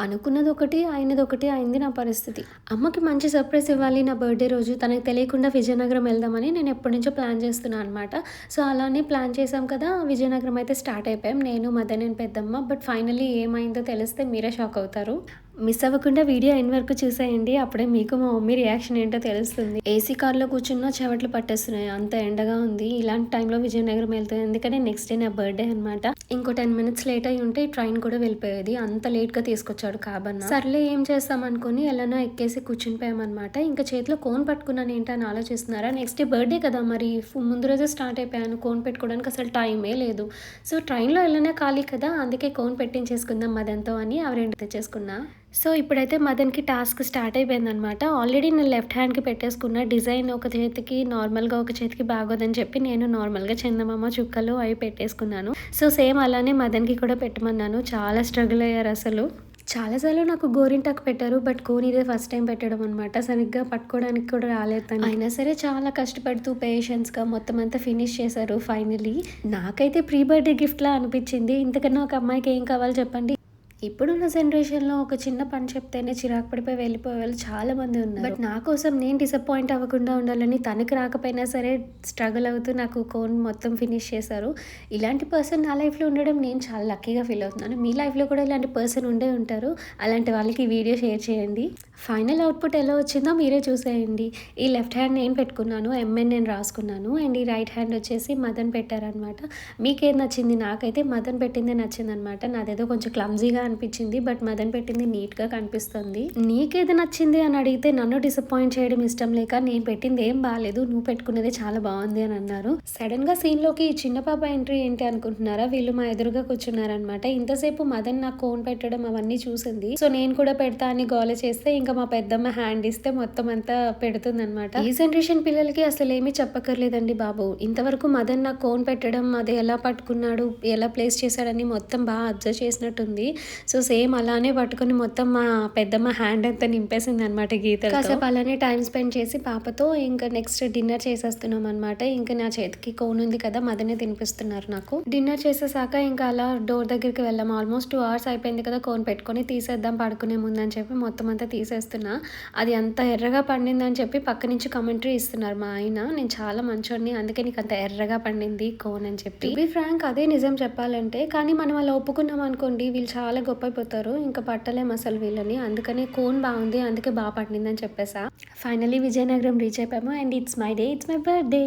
అనుకున్నది ఒకటి, అయినది ఒకటి అయింది నా పరిస్థితి. అమ్మకి మంచి సర్ప్రైజ్ ఇవ్వాలి నా బర్త్‌డే రోజు. తనకి తెలియకుండా విజయనగరం వెళ్దామని నేను ఎప్పటినుంచో ప్లాన్ చేస్తున్నా అనమాట. సో, అలానే ప్లాన్ చేశాం కదా! విజయనగరం అయితే స్టార్ట్ అయిపోయాం. నేను, మదన్ అండ్ పెద్దమ్మ. బట్ ఫైనల్లీ ఏమైందో తెలిస్తే మీరే షాక్ అవుతారు. మిస్ అవ్వకుండా వీడియో ఎండ్ వరకు చూసేయండి. అప్పుడే మీకు మా మమ్మీ రియాక్షన్ ఏంటో తెలుస్తుంది. ఏసీ కార్‌లో కూర్చున్నా చెమటలు పట్టేస్తున్నాయి. అంత ఎండగా ఉంది. ఇలాంటి టైంలో విజయనగరం వెళ్తుంది. ఎందుకంటే నెక్స్ట్ డే నా బర్త్‌డే అనమాట. ఇంకో 10 మినిట్స్ లేట్ అయ్యి ఉంటే ట్రైన్ కూడా వెళ్ళిపోయేది. అంత లేట్‌గా తీసుకొచ్చాడు కాబన్న. సర్లే ఏం చేస్తాం అనుకోని ఎలానో ఎక్కేసి కూర్చునిపోయామనమాట. ఇంకా చేతిలో కోన్ పట్టుకున్నాను ఏంటి అని ఆలోచిస్తున్నారా? నెక్స్ట్ డే బర్త్‌డే కదా! మరి ముందు రోజే స్టార్ట్ అయిపోయాను. కోన్ పెట్టుకోవడానికి అసలు టైమే లేదు. సో, ట్రైన్‌లో ఎలానే ఖాళీ కదా! అందుకే కోన్ పెట్టించేసుకుందాం మదన్‌తో అని అవి 2 తెచ్చేసుకున్నా. సో, ఇప్పుడైతే మదన్‌కి టాస్క్ స్టార్ట్ అయిపోయిందనమాట. ఆల్రెడీ నేను లెఫ్ట్ హ్యాండ్‌కి పెట్టేసుకున్న డిజైన్ ఒక చేతికి నార్మల్‌గా, ఒక చేతికి బాగోదని చెప్పి నేను నార్మల్‌గా చందమామ చుక్కలు అవి పెట్టేసుకున్నాను. సో, సేమ్ అలానే మదన్‌కి కూడా పెట్టమన్నాను. చాలా స్ట్రగుల్ అయ్యారసలు. చాలా సార్లు నాకు గోరింటాకు పెట్టారు. బట్ కోన్ ఇదే ఫస్ట్ టైం పెట్టడం అనమాట. సరిగ్గా పట్టుకోవడానికి కూడా రాలేదు తనకి. అయినా సరే చాలా కష్టపడుతూ పేషెన్స్‌గా మొత్తం అంతా ఫినిష్ చేశారు ఫైనల్లీ. నాకైతే ప్రీ బర్త్‌డే గిఫ్ట్‌లా అనిపించింది. ఇంతకన్నా ఒక అమ్మాయికి ఏం కావాలి చెప్పండి? ఇప్పుడున్న జనరేషన్‌లో ఒక చిన్న పని చెప్తేనే చిరాకు పడిపోయి వెళ్ళిపోయేవాళ్ళు చాలామంది ఉన్నారు. బట్ నా కోసం నేను డిసప్పాయింట్ అవ్వకుండా ఉండాలని తనకి రాకపోయినా సరే స్ట్రగుల్ అవుతూ నాకు కోన్ మొత్తం ఫినిష్ చేశారు. ఇలాంటి పర్సన్ నా లైఫ్‌లో ఉండడం నేను చాలా లక్కీగా ఫీల్ అవుతున్నాను. మీ లైఫ్‌లో కూడా ఇలాంటి పర్సన్ ఉండే ఉంటారు. అలాంటి వాళ్ళకి ఈ వీడియో షేర్ చేయండి. ఫైనల్ అవుట్‌పుట్ ఎలా వచ్చిందో మీరే చూసేయండి. ఈ లెఫ్ట్ హ్యాండ్ నేను పెట్టుకున్నాను. ఎంఎన్ నేను రాసుకున్నాను. అండ్ ఈ రైట్ హ్యాండ్ వచ్చేసి మదన్ పెట్టారనమాట. మీకేది నచ్చింది? నాకైతే మదన్ పెట్టిందే నచ్చిందనమాట. నాదేదో కొంచెం క్లమ్జీగా అనిపించింది. బట్ మదన్ పెట్టింది నీట్‌గా కనిపిస్తుంది. నీకేది నచ్చింది అని అడిగితే నన్ను డిసప్పాయింట్ చేయడం ఇష్టం లేక నేను పెట్టింది ఏం బాలేదు. నువ్వు పెట్టుకున్నదే చాలా బాగుంది అని అన్నారు. సడన్‌గా సీన్‌లోకి ఈ చిన్న పాప ఎంట్రీ ఏంటి అనుకుంటున్నారా? వీళ్ళు మా ఎదురుగా కూర్చున్నారనమాట. ఇంతసేపు మదన్ నాకు కోన్ పెట్టడం అవన్నీ చూసింది. సో, నేను కూడా పెడతా అని గోల చేస్తే ఇంకా మా పెద్దమ్మ హ్యాండ్ ఇస్తే మొత్తం అంతా పెడుతుందనమాట. ఈ జనరేషన్ పిల్లలకి అసలు ఏమీ చెప్పక్కర్లేదండి బాబు. ఇంతవరకు మదన్ నాకు కోన్ పెట్టడం, అది ఎలా పట్టుకున్నాడు, ఎలా ప్లేస్ చేశాడని మొత్తం బాగా అబ్జర్వ్ చేసినట్టుంది. సో, సేమ్ అలానే పట్టుకొని మొత్తం మా పెద్దమ్మ హ్యాండ్ అంతా నింపేసింది అనమాట గీతలతో. కాసేపు అలానే టైం స్పెండ్ చేసి పాపతో ఇంకా నెక్స్ట్ డిన్నర్ చేసేస్తున్నాం అనమాట. ఇంకా నా చేతికి కోన్ ఉంది కదా, మదనే తినిపిస్తున్నారు నాకు. డిన్నర్ చేసేసాక ఇంకా అలా డోర్ దగ్గరికి వెళ్ళాం. ఆల్మోస్ట్ 2 hours అయిపోయింది కదా, కోన్ పెట్టుకొని తీసేద్దాం పడుకునే ముందని చెప్పి మొత్తం అంతా తీసేస్తున్నా. అది అంత ఎర్రగా పండిందని చెప్పి పక్క నుంచి కామెంటరీ ఇస్తున్నారు మా ఆయన. నేను చాలా మంచోడిని, అందుకే నీకు అంత ఎర్రగా పండింది కోన్ అని చెప్పి. టు బి ఫ్రాంక్ అదే నిజం చెప్పాలంటే. కానీ మనం అలా ఒప్పుకున్నాం అనుకోండి, వీళ్ళు చాలా గొప్ప అయిపోతారు. ఇంకా పట్టలేం అసలు వీళ్ళని. అందుకని కోన్ బాగుంది, అందుకే బాగా పండిందని చెప్పేసా. ఫైనలీ విజయనగరం రీచ్ అయిపోయాము. And it's my day, it's my birthday.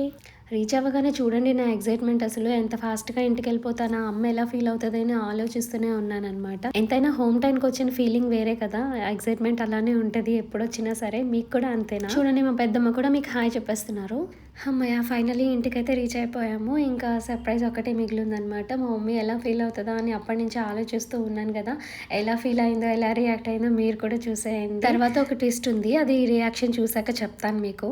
Reach అవ్వగానే చూడండి నా ఎగ్జైట్మెంట్ అసలు. ఎంత ఫాస్ట్‌గా ఇంటికి వెళ్ళిపోతానా, అమ్మ ఎలా ఫీల్ అవుతుంది అని ఆలోచిస్తూనే ఉన్నానన్నమాట. ఎంతైనా హోమ్ టౌన్‌కి వచ్చిన ఫీలింగ్ వేరే కదా. ఎగ్జైట్మెంట్ అలానే ఉంటుంది ఎప్పుడొచ్చినా సరే. మీకు కూడా అంతేనా? చూడండి మా పెద్దమ్మ కూడా మీకు హాయ్ చెప్పేస్తున్నారు. హమ్మయ్య! ఫైనలీ ఇంటికైతే రీచ్ అయిపోయాము. ఇంకా సర్ప్రైజ్ ఒకటే మిగిలిందనమాట. మా మమ్మీ ఎలా ఫీల్ అవుతుందా అని అప్పటి నుంచి ఆలోచిస్తూ ఉన్నాను కదా. ఎలా ఫీల్ అయిందో, ఎలా రియాక్ట్ అయిందో మీరు కూడా చూసేయండి. తర్వాత ఒక ట్విస్ట్ ఉంది, అది రియాక్షన్ చూసాక చెప్తాను మీకు.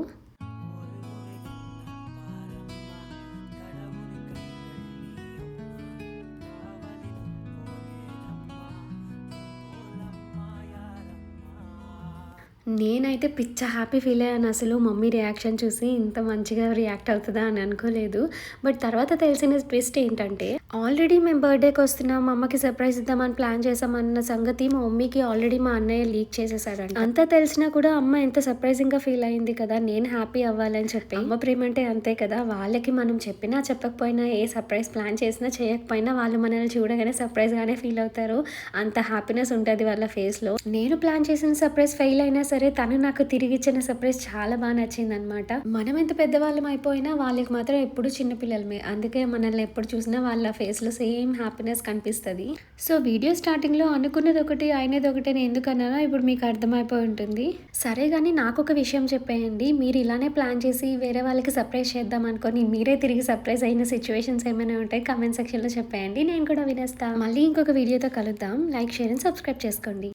నేనైతే పిచ్చ హ్యాపీ ఫీల్ అయ్యాను అసలు. మమ్మీ రియాక్షన్ చూసి ఇంత మంచిగా రియాక్ట్ అవుతదా అని అనుకోలేదు. బట్ తర్వాత తెలిసిన ట్విస్ట్ ఏంటంటే, ఆల్రెడీ మేము బర్త్‌డేకి వస్తున్నాం, మా అమ్మకి సర్ప్రైజ్ ఇద్దామని ప్లాన్ చేసామన్న సంగతి మా మమ్మీకి ఆల్రెడీ మా అన్నయ్య లీక్ చేసేసాడంట. అంతా తెలిసినా కూడా అమ్మ ఎంత సర్ప్రైజింగ్‌గా ఫీల్ అయింది కదా, నేను హ్యాపీ అవ్వాలని చెప్పి. అమ్మ ప్రేమ అంటే అంతే కదా. వాళ్ళకి మనం చెప్పినా చెప్పకపోయినా, ఏ సర్ప్రైజ్ ప్లాన్ చేసినా చేయకపోయినా వాళ్ళు మనల్ని చూడగానే సర్ప్రైజ్‌గానే ఫీల్ అవుతారు. అంత హ్యాపీనెస్ ఉంటుంది వాళ్ళ ఫేస్‌లో. నేను ప్లాన్ చేసిన సర్ప్రైజ్ ఫెయిల్ అయినా సరే తను నాకు తిరిగి ఇచ్చిన సర్ప్రైజ్ చాలా బాగా నచ్చిందనమాట. మనం ఎంత పెద్దవాళ్ళం అయిపోయినా వాళ్ళకి మాత్రం ఎప్పుడు చిన్నపిల్లలమే. అందుకే మనల్ని ఎప్పుడు చూసినా వాళ్ళ ఫేస్‌లో సేమ్ హ్యాపీనెస్ కనిపిస్తది. సో, వీడియో స్టార్టింగ్‌లో అనుకున్నది ఒకటి, అయినది ఒకటి అని ఎందుకన్నానో ఇప్పుడు మీకు అర్థమైపోయి ఉంటుంది. సరే గానీ నాకొక విషయం చెప్పేయండి. మీరు ఇలానే ప్లాన్ చేసి వేరే వాళ్ళకి సర్ప్రైజ్ చేద్దాం అనుకోని మీరే తిరిగి సర్ప్రైజ్ అయిన సిచ్యువేషన్స్ ఏమైనా ఉంటే కామెంట్ సెక్షన్‌లో చెప్పేయండి. నేను కూడా వినేస్తా. మళ్ళీ ఇంకొక వీడియోతో కలుద్దాం. లైక్, షేర్ అండ్ సబ్స్క్రైబ్ చేసుకోండి.